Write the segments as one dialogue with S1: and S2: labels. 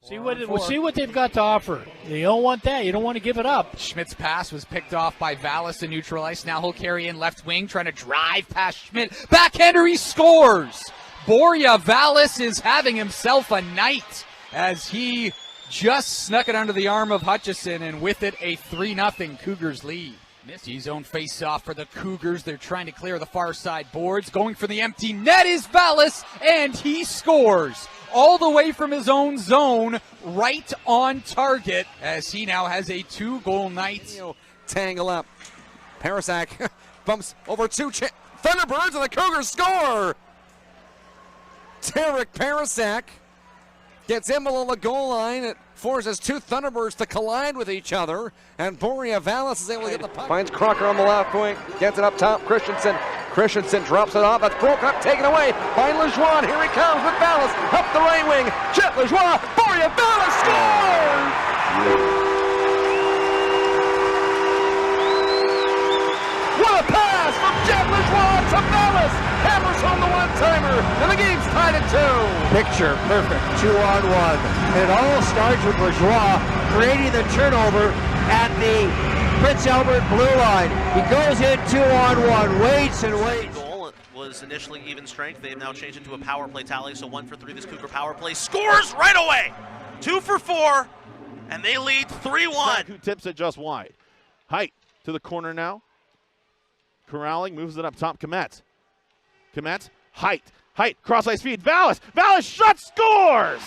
S1: See what they've got to offer. You don't want that. You don't want to give it up.
S2: Schmidt's pass was picked off by Valis in neutral ice. Now he'll carry in left wing, trying to drive past Schmidt. Backhander, he scores! Borya Valis is having himself a night as he just snuck it under the arm of Hutchison, and with it, a 3-0 Cougars lead. His own face-off for the Cougars. They're trying to clear the far side boards. Going for the empty net is Valis, and he scores all the way from his own zone, right on target, as he now has a 2-goal night.
S3: Tangle up. Parasak bumps over two Thunderbirds, and the Cougars score! Tarek Parasak gets in below the goal line. It forces two Thunderbirds to collide with each other, and Borya Valis is able to get the puck. Finds Crocker on the left wing, gets it up top. Christensen drops it off. That's broken up, taken away by Lajoie. Here he comes with Valis up the right wing. Jet Lajoie, Borya Valis scores! What a pass from Jet Lajoie to Valis! Hammers home the one-timer, and the game's tied at 2.
S4: Picture perfect, 2-on-1. And it all starts with Lajoie creating the turnover at the Prince Albert blue line. He goes in 2-on-1, waits and waits.
S5: Goal was initially even strength. They've now changed it to a power play tally, so 1 for 3. This Cougar power play scores right away. 2 for 4, and they lead 3-1.
S6: Who tips it just wide. Height to the corner now. Corralling, moves it up top. Komet, height, cross ice feed. Valis shot, scores!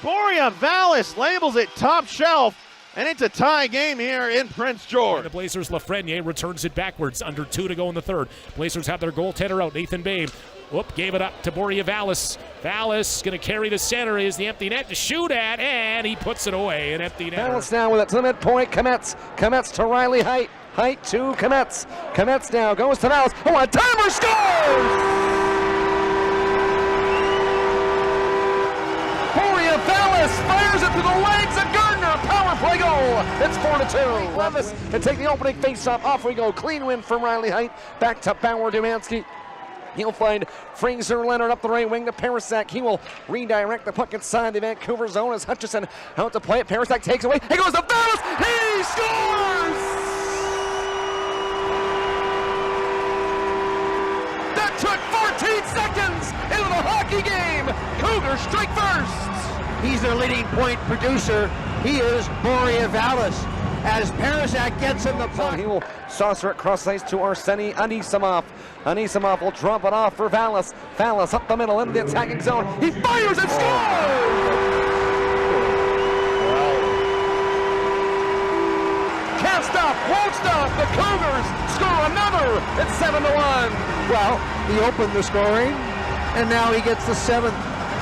S6: Borya Valis labels it top shelf, and it's a tie game here in Prince George.
S7: And the Blazers, Lafreniere returns it backwards. Under 2 to go in the third. Blazers have their goaltender out, Nathan Babe. Gave it up to Borya Valis. Valis going to carry the center. Is the empty net to shoot at, and he puts it away. An empty net.
S3: Valis now with it to the midpoint. Kometz to Riley. Height to Kometz. Kometz now goes to Valis. Oh, a timer, scores! Borya Valis fires it to the legs of Gardner. Power play goal. It's 4-2. Levis to take the opening face-off. Off we go. Clean win from Riley Height. Back to Bauer Dumansky. He'll find Fraser Leonard up the right wing to Parasak. He will redirect the puck inside the Vancouver zone as Hutchison out to play it. Parasak takes away. He goes to Valis. He scores! That took 14 seconds into the hockey game. Cougars strike first.
S4: He's their leading point producer. He is Borya Valis. As Parasak gets in the puck,
S3: he will saucer it cross ice to Arseny Anisimov. Anisimov will drop it off for Valis. Valis up the middle into the attacking zone. He fires and scores! Can't stop, won't stop. The Cougars score another. It's 7-1.
S4: well, he opened the scoring, and now he gets the 7th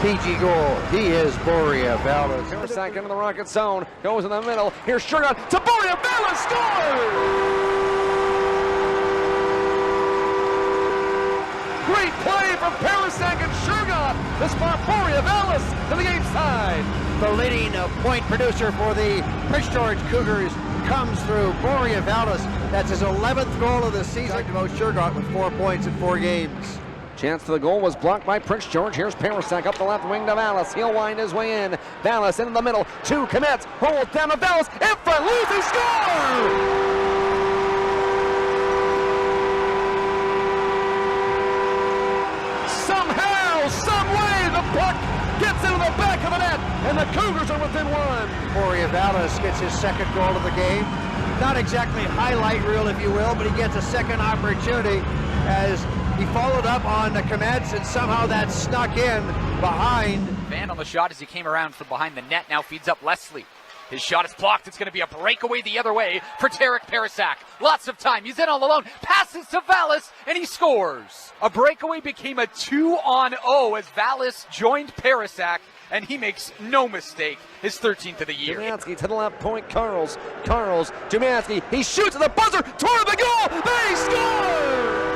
S4: PG goal. He is Borya Valis.
S3: Parasak into the Rocket zone, goes in the middle. Here's Shergon to Borya Valis, scores! Great play from Parasak and Shergon to spot Borya Valis, and the game's tied.
S4: The leading point producer for the Prince George Cougars comes through Borya Valis. That's his 11th goal of the season. Talked about Shergon with 4 points in 4 games.
S3: Chance for the goal was blocked by Prince George. Here's Parasak up the left wing to Valis. He'll wind his way in. Valis into the middle. 2 Kometz. Rolls down to Valis. In front. Losing score! Somehow, some way, the puck gets into the back of the net, and the Cougars are within 1.
S4: Borya Valis gets his 2nd goal of the game. Not exactly highlight reel, if you will, but he gets a second opportunity as he followed up on the Kometz, and somehow that snuck in behind.
S2: Van on the shot as he came around from behind the net, now feeds up Leslie. His shot is blocked. It's going to be a breakaway the other way for Tarek Parasak. Lots of time. He's in all alone. Passes to Valis, and he scores. A breakaway became a 2-on-0 as Valis joined Parasak, and he makes no mistake. His 13th of the year.
S3: Dumansky to the left point. Carls, Dumansky. He shoots at the buzzer toward the goal. They score!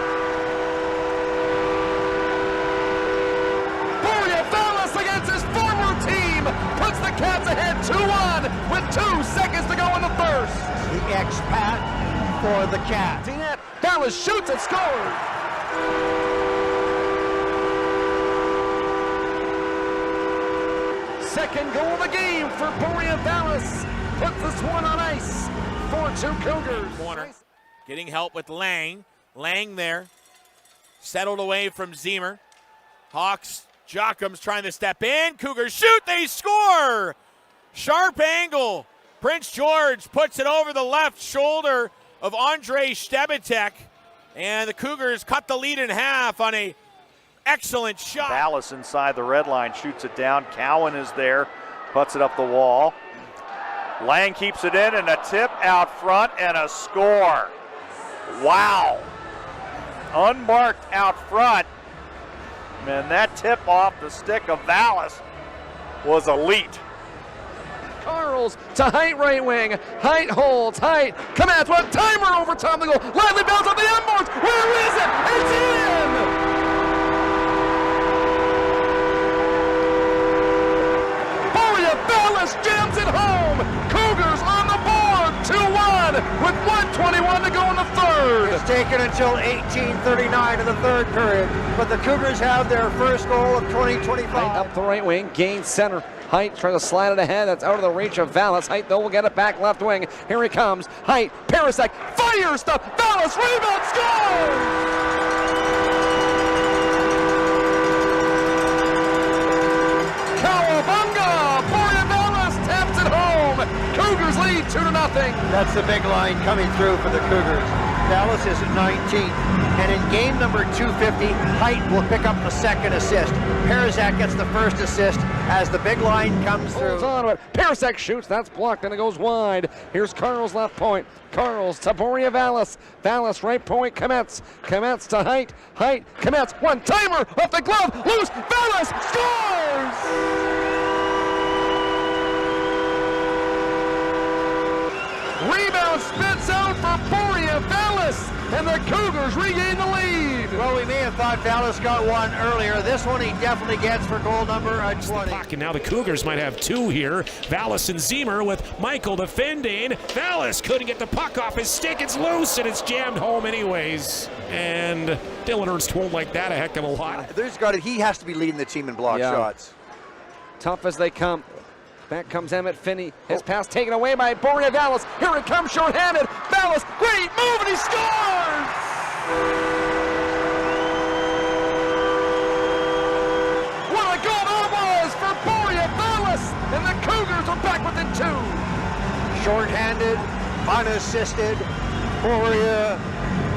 S3: Against his former team, puts the Cats ahead 2-1 with 2 seconds to go in the first.
S4: The expat for the Cats.
S3: Valis shoots and scores. Second goal of the game for Borya Valis. Puts this one on ice. 4-2 Cougars.
S8: Corner. Getting help with Lang. Lang there. Settled away from Ziemer. Hawks, Jockham's trying to step in. Cougars shoot, they score! Sharp angle. Prince George puts it over the left shoulder of Andrei Stebetek. And the Cougars cut the lead in half on a excellent shot.
S9: Valis inside the red line, shoots it down. Cowan is there, puts it up the wall. Lang keeps it in, and a tip out front, and a score. Wow. Unmarked out front. Man, that tip off the stick of Valis was elite.
S3: Carls to Height right wing. Height holds. Height. Commands one timer over top of the goal. Lively bounce on the end boards. Where is it? It's in! Borya Valis jams it home. Cougars on the board. 2-1 with 1:21 to go in the third.
S4: It's taken until 18:39 in the third period, but the Cougars have their first goal of 2025.
S3: Height up the right wing. Gains center. Height trying to slide it ahead. That's out of the reach of Valis. Height, though, will get it back left wing. Here he comes. Height. Parasek fires the Valis. Rebound. Scores! Cowabunga! Borya Valis taps it home. Cougars lead 2-0.
S4: That's the big line coming through for the Cougars. Dallas is at 19th, and in game number 250, Height will pick up the second assist. Parizak gets the first assist as the big line comes through.
S3: Holds on to it. Parizak shoots. That's blocked, and it goes wide. Here's Carl's left point. Carl's to Borya Valis. Valis right point. Kometz. Kometz to Height. Height. Kometz. One timer off the glove. Loose. Valis scores! Rebound spits out for Borya Valis, and the Cougars regain the lead.
S4: Well, we may have thought Dallas got one earlier. This one he definitely gets for goal number 20.
S7: And now the Cougars might have two here. Valis and Ziemer with Michael defending. Valis couldn't get the puck off his stick. It's loose, and it's jammed home anyways. And Dylan Ernst won't like that a heck of a lot.
S4: He has to be leading the team in block shots.
S3: Tough as they come. Back comes Emmett Finney. His pass taken away by Borya Valis. Here it comes, short-handed. Valis, great move, and he scores! What a goal that was for Borya Valis! And the Cougars are back within two.
S4: Short-handed, unassisted, Borya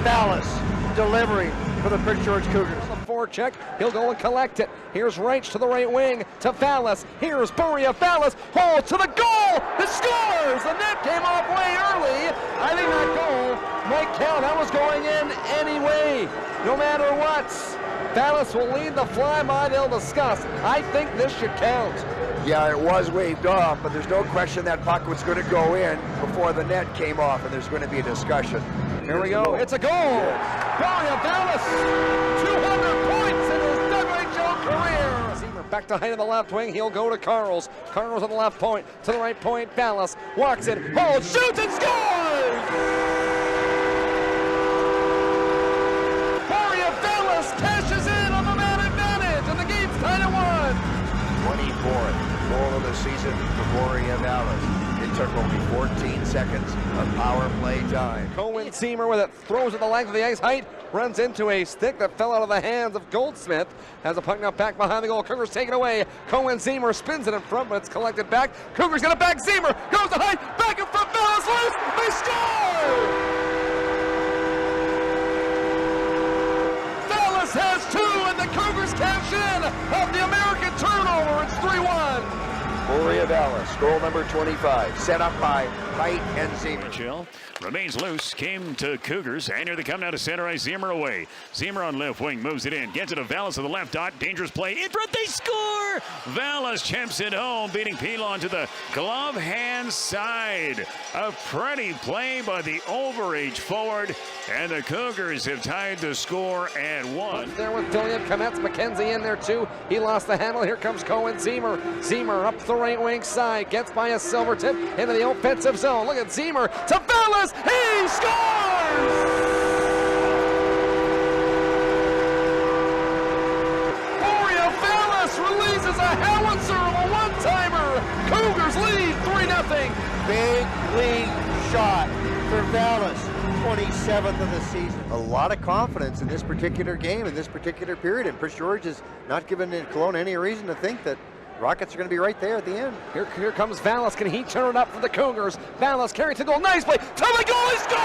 S4: Valis delivering for the Prince George Cougars.
S3: Forecheck, he'll go and collect it. Here's Reich to the right wing to Valis. Here's Borya Valis, hold to the goal. It scores. The net came off way early. I think that goal might count. That was going in anyway. No matter what, Valis will lead the flyby. They'll discuss. I think this should count.
S10: Yeah, it was waved off, but there's no question that puck was going to go in before the net came off, and there's going to be a discussion.
S3: Here we go. It's a goal. Borya Valis, 200 points in his WHL career. Ziemer back to Height on the left wing. He'll go to Carls. Carls on the left point. To the right point. Valis walks it, holds, shoots, and scores! Borya Valis cashes in on the man advantage, and the game's tied at 1.
S10: 24th goal of the season for Borya Valis. It took only 14 seconds of power play time.
S3: Cohen Ziemer with it, throws it the length of the ice. Height runs into a stick that fell out of the hands of Goldsmith. Has a puck now back behind the goal. Cougars take it away. Cohen Ziemer spins it in front, but it's collected back. Cougars get it back. Ziemer goes to Height, back in front. Valis loose. They score! Valis has two, and the Cougars cash in off the American turnover. It's 3-1.
S10: Borya Valis, goal number 25, set up by Height and Ziemer.
S11: WHL remains loose, came to Cougars, and here they come now to center ice. Ziemer away. Ziemer on left wing, moves it in, gets it to Valis to the left dot, dangerous play, in front, they score! Valis champs it home, beating Pilon to the glove hand side. A pretty play by the overage forward, and the Cougars have tied the score at 1.
S3: There with Dillian, Kometz, McKenzie in there too. He lost the handle. Here comes Cohen Ziemer. Ziemer up the right wing side, gets by a silver tip into the offensive zone. Look at Ziemer to Valis. He scores! Borya Valis releases a howitzer of a one-timer
S4: big league shot for Valis, 27th of the season. A lot of confidence in this particular game, in this particular period, and Prince George is not giving Kelowna any reason to think that Rockets are going to be right there at the end.
S3: Here comes Valis. Can he turn it up for the Cougars? Valis carrying to goal. Nice play. To the goal. He scores!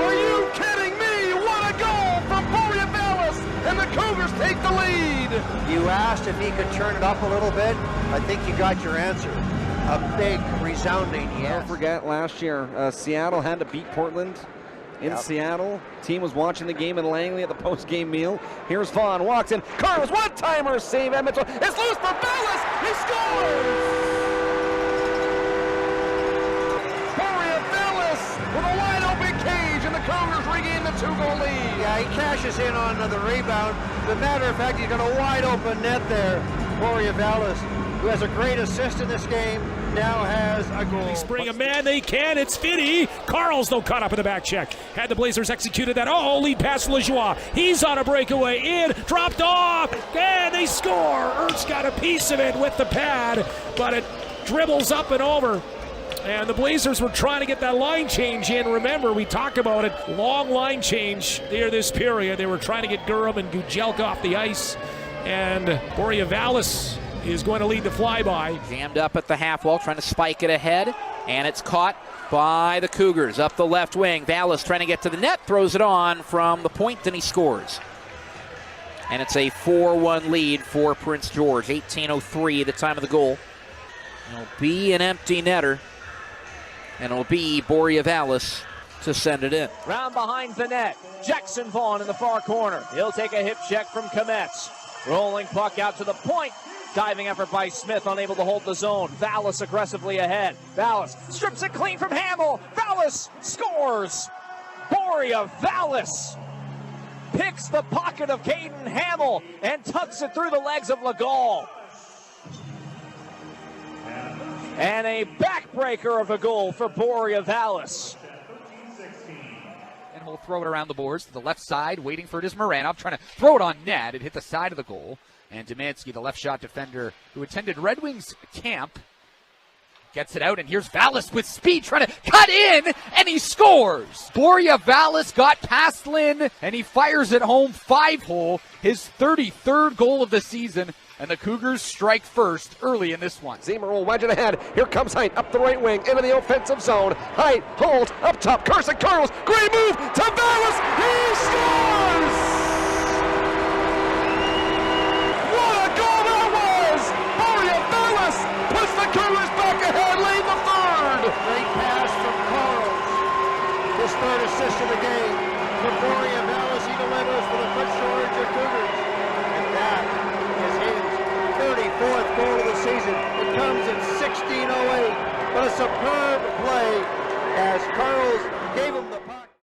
S3: Are you kidding me? What a goal from Borya Valis! And the Cougars take the lead.
S4: You asked if he could turn it up a little bit. I think you got your answer. A big, resounding yes.
S3: Don't forget last year, Seattle had to beat Portland in Seattle. Team was watching the game in Langley at the post-game meal. Here's Vaughn, walks in. Carlos, one-timer save. Edmonton. It's loose for Valis. He scores! Borya Valis with a wide-open cage, and the Cougars regain the 2-goal lead.
S4: Yeah, he cashes in on the rebound. As a matter of fact, he's got a wide-open net there. Borya Valis, who has a great assist in this game, now has a goal.
S7: They spring a man, they can. It's Finney. Carl's though caught up in the back check. Had the Blazers executed that. Oh, lead pass to Lajoie. He's on a breakaway. In, dropped off, and they score. Ertz got a piece of it with the pad, but it dribbles up and over. And the Blazers were trying to get that line change in. Remember, we talked about it. Long line change near this period. They were trying to get Durham and Gujelka off the ice. And Borya Valis is going to lead the flyby.
S2: Jammed up at the half wall, trying to spike it ahead, and it's caught by the Cougars up the left wing. Valis trying to get to the net, throws it on from the point, and he scores. And it's a 4-1 lead for Prince George. 18:03 the time of the goal. It'll be an empty netter, and it'll be Borya Valis to send it in.
S3: Round behind the net. Jackson Vaughn in the far corner. He'll take a hip check from Kometz. Rolling puck out to the point. Diving effort by Smith, unable to hold the zone. Valis aggressively ahead. Valis strips it clean from Hamill. Valis scores. Borya Valis picks the pocket of Caden Hamill and tucks it through the legs of Legault. And a backbreaker of a goal for Borya Valis.
S2: And he'll throw it around the boards to the left side, waiting for it is Moranov, trying to throw it on net. It hit the side of the goal. And Demansky, the left shot defender who attended Red Wings camp, gets it out, and here's Valis with speed trying to cut in, and he scores! Borya Valis got past Lynn, and he fires it home 5-hole, his 33rd goal of the season, and the Cougars strike first early in this one.
S3: Zimmer will wedge it ahead. Here comes Height up the right wing into the offensive zone. Height holds up top. Carson Carlos, great move to Valis. He scores! Puts the Cougars back ahead, lead the third.
S4: Great pass from Carlos. His third assist of the game. For Borya Valis, he delivers for the Prince George Cougars. And that is his 34th goal of the season. It comes in 16:08. But a superb play as Carlos gave him the